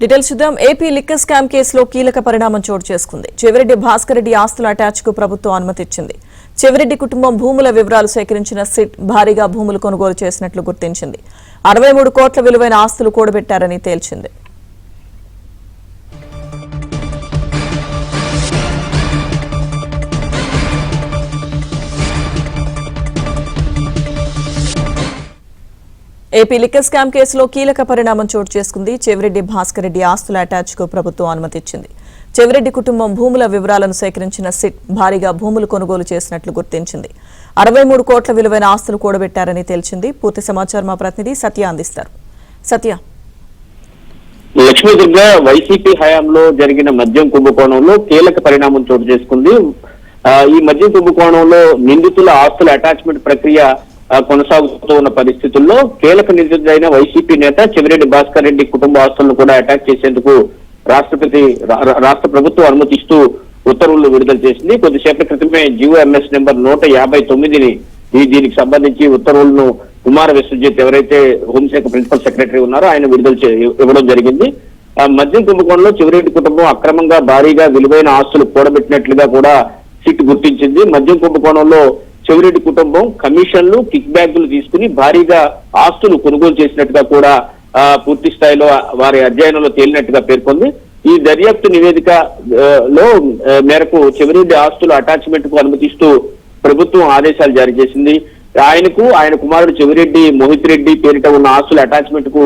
Details చూద్దాం. AP liquor scam కేసులో కీలక పరిణామం చోటు చేసుకుంది. చెవిరెడ్డి భాస్కర్ రెడ్డి ఆస్తుల అటాచ్ కు ప్రభుత్వం అనుమతిచ్చింది. చెవిరెడ్డి కుటుంబం భూముల వివరాలు సేకరించిన సిట్ భారీగా భూములు కొనుగోలు చేసినట్లు గుర్తించింది. 63 కోట్ల విలువైన ఆస్తులు కూడబెట్టారని తేల్చింది. ఏపీ లిక్కర్ స్కామ్ కేసులో కీలక పరిణామం చోటు చేసుకుంది. చెవిరెడ్డి భాస్కర్ రెడ్డి ఆస్తుల అటాచ్ కు ప్రభుత్వం అనుమతిచ్చింది. చెవిరెడ్డి కుటుంబం భూముల వివరాలను సేకరించిన సిట్ భారీగా భూములు కొనుగోలు చేసినట్లు గుర్తించింది. 63 కోట్ల విలువైన ఆస్తులు కూడబెట్టారని తేల్చింది. పూర్తి సమాచారం మా ప్రతినిధి సత్య అందిస్తారు. సత్య, లక్ష్మీదుర్గ వైసీపీ హయాంలో జరిగిన మద్యం కుంభకోణంలో కీలక పరిణామం చోటు చేసుకుంది. ఈ మద్యం కుంభకోణంలో నిందితుల ఆస్తుల అటాచ్మెంట్ ప్రక్రియ కొనసాగుతూ ఉన్న పరిస్థితుల్లో కీలక నిందితుడైన వైసీపీ నేత చెవిరెడ్డి భాస్కర్ రెడ్డి కుటుంబ ఆస్తులను కూడా అటాచ్ చేసేందుకు రాష్ట్ర ప్రభుత్వం అనుమతిస్తూ ఉత్తర్వులు విడుదల చేసింది. కొద్దిసేపటి క్రితమే GOMS నెంబర్ 159ని దీనికి సంబంధించి ఉత్తర్వులను కుమార విశ్వజిత్ ఎవరైతే హోంశాఖ ప్రిన్సిపల్ సెక్రటరీ ఉన్నారో ఆయన విడుదల ఇవ్వడం జరిగింది. మద్యం కుంభకోణంలో చెవిరెడ్డి కుటుంబం అక్రమంగా భారీగా విలువైన ఆస్తులు కూడబెట్టినట్లుగా కూడా సిట్ గుర్తించింది. మద్యం కుంభకోణంలో చెవిరెడ్డి కుటుంబం కమిషన్లు, కిక్ బ్యాక్లు తీసుకుని భారీగా ఆస్తులు కొనుగోలు చేసినట్టుగా కూడా పూర్తి స్థాయిలో వారి అధ్యయనంలో తేలినట్టుగా పేర్కొంది. ఈ దర్యాప్తు నివేదిక లో మేరకు చెవిరెడ్డి ఆస్తుల అటాచ్మెంట్ కు అనుమతిస్తూ ప్రభుత్వం ఆదేశాలు జారీ చేసింది. ఆయన కుమారుడు చెవిరెడ్డి మోహిత్ రెడ్డి పేరిట ఉన్న ఆస్తుల అటాచ్మెంట్ కు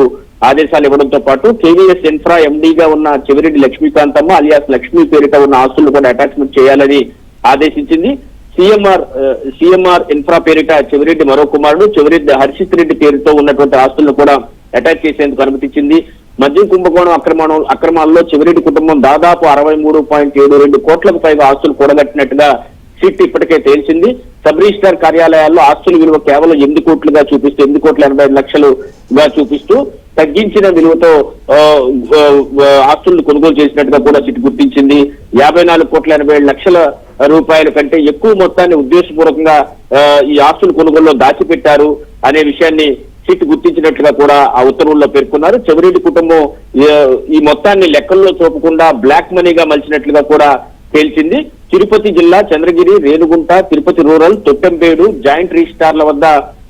ఆదేశాలు ఇవ్వడంతో పాటు KVS ఇన్ఫ్రా MDగా ఉన్న చెవిరెడ్డి లక్ష్మీకాంతమ్మ అలియాస్ లక్ష్మీ పేరిట ఉన్న ఆస్తులను కూడా అటాచ్మెంట్ చేయాలని ఆదేశించింది. CMR ఇన్ఫ్రా పేరిట చెవిరెడ్డి మరో కుమారుడు చెవిరెడ్డి హర్షిత్ రెడ్డి పేరుతో ఉన్నటువంటి ఆస్తులను కూడా అటాచ్ చేసేందుకు అనుమతించింది. మద్యం కుంభకోణం అక్రమాల్లో చెవిరెడ్డి కుటుంబం దాదాపు 63.72 కోట్లకు పైగా ఆస్తులు కూడగట్టినట్టుగా సిట్ ఇప్పటికే తేల్చింది. సబ్ రిజిస్ట్రార్ కార్యాలయాల్లో ఆస్తుల విలువ కేవలం 8 కోట్లుగా చూపిస్తూ 8.85 లక్షలుగా చూపిస్తూ తగ్గించిన విలువతో ఆస్తులను కొనుగోలు చేసినట్టుగా కూడా సిట్ గుర్తించింది. 54.87 లక్షల రూపాయల కంటే ఎక్కువ మొత్తాన్ని ఉద్దేశపూర్వకంగా ఈ ఆస్తుల కొనుగోలులో దాచిపెట్టారు అనే విషయాన్ని సిట్ గుర్తించినట్లుగా కూడా ఆ ఉత్తర్వుల్లో పేర్కొన్నారు. చెవిరెడ్డి కుటుంబం ఈ మొత్తాన్ని లెక్కల్లో చూపకుండా బ్లాక్ మనీగా మలిచినట్లుగా కూడా తేల్చింది. తిరుపతి జిల్లా చంద్రగిరి, రేణుగుంట, తిరుపతి రూరల్, తొట్టెంపేడు జాయింట్ రిజిస్ట్రార్ల వద్ద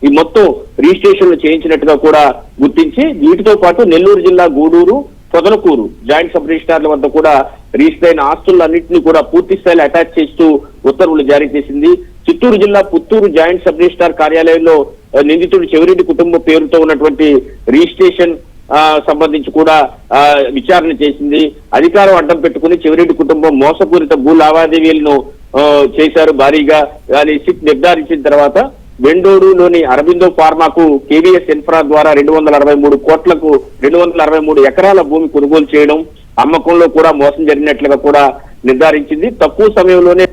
ఈ మొత్తం రిజిస్ట్రేషన్లు చేయించినట్టుగా కూడా గుర్తించి వీటితో పాటు నెల్లూరు జిల్లా గూడూరు, పొదలకూరు జాయింట్ సబ్ రిజిస్ట్రార్ల వద్ద కూడా రిజిస్టర్ అయిన ఆస్తులన్నింటినీ కూడా పూర్తి స్థాయిలో అటాచ్ చేస్తూ ఉత్తర్వులు జారీ చేసింది. చిత్తూరు జిల్లా పుత్తూరు జాయింట్ సబ్ రిజిస్ట్రార్ కార్యాలయంలో నిందితుడు చెవిరెడ్డి కుటుంబం పేరుతో ఉన్నటువంటి రిజిస్ట్రేషన్ సంబంధించి కూడా విచారణ చేసింది. అధికారం అడ్డం పెట్టుకుని చెవిరెడ్డి కుటుంబం మోసపూరిత భూ లావాదేవీలను చేశారు భారీగా అని సిట్ నిర్ధారించిన తర్వాత వెండోడులోని అరబిందో ఫార్మాకు KVS ఇన్ఫ్రా ద్వారా 263 ఎకరాల భూమి కొనుగోలు చేయడం, అమ్మకంలో కూడా మోసం జరిగినట్లుగా కూడా నిర్ధారించింది. తక్కువ సమయంలోనే